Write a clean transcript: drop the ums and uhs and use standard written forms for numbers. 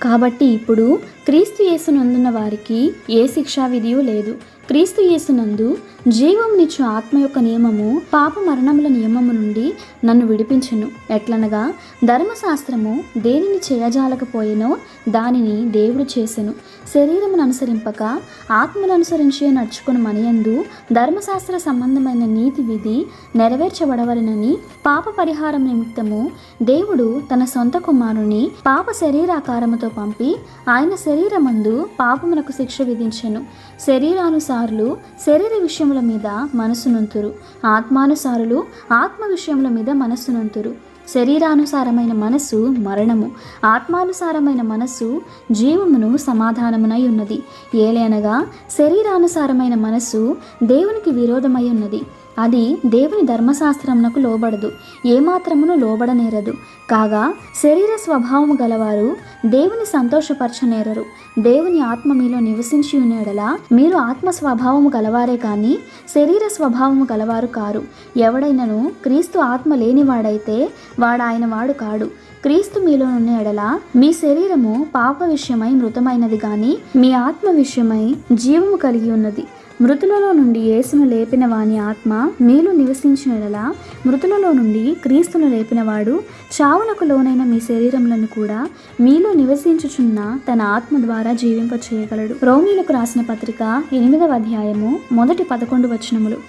కాబట్టి ఇప్పుడు క్రీస్తు యేసునందున్న వారికి ఏ శిక్షా విధియూ లేదు. క్రీస్తు యేసునందు జీవమునిచ్చు ఆత్మ యొక్క నియమము పాప మరణముల నియమము నుండి నన్ను విడిపించెను. ఎట్లనగా ధర్మశాస్త్రము దేనిని చేయజాలకపోయెనో దానిని దేవుడు చేసెను. శరీరమును అనుసరింపక ఆత్మను అనుసరించి నడుచుకుని మనయందు ధర్మశాస్త్ర సంబంధమైన నీతి విధి నెరవేర్చబడవలెనని పాప పరిహారం నిమిత్తము దేవుడు తన సొంత కుమారుని పాప శరీరాకారముతో పంపి ఆయన శరీరమందు పాపమునకు శిక్ష విధించెను. శరీరానుసారులు శరీర విషయముల మీద మనస్సునుంతురు, ఆత్మానుసారులు ఆత్మ విషయముల మీద మనస్సునుంతురు. శరీరానుసారమైన మనస్సు మరణము, ఆత్మానుసారమైన మనస్సు జీవమును సమాధానమునై ఉన్నది. ఏలయనగా శరీరానుసారమైన మనస్సు దేవునికి విరోధమై ఉన్నది. అది దేవుని ధర్మశాస్త్రమునకు లోబడదు, ఏమాత్రమును లోబడనేరదు. కాగా శరీర స్వభావము గలవారు దేవుని సంతోషపరచనేరరు. దేవుని ఆత్మ మీలో నివసించి ఉన్నడలా మీరు ఆత్మ స్వభావము గలవారే కానీ శరీర స్వభావము గలవారు కారు. ఎవడైనను క్రీస్తు ఆత్మ లేనివాడైతే వాడాయన వాడు కాడు. క్రీస్తు మీలో ఉన్న ఎడలా మీ శరీరము పాప విషయమై మృతమైనది గాని మీ ఆత్మ విషయమై జీవము కలిగి ఉన్నది. మృతులలో నుండి యేసును లేపిన వాని ఆత్మ మీలో నివసించిన ఎడలా మృతులలో నుండి క్రీస్తును లేపినవాడు చావునకు లోనైన మీ శరీరములను కూడా మీలో నివసించుచున్న తన ఆత్మ ద్వారా జీవింపచేయగలడు. రోమీలకు రాసిన పత్రిక 8వ అధ్యాయము 1-11 వచనములు.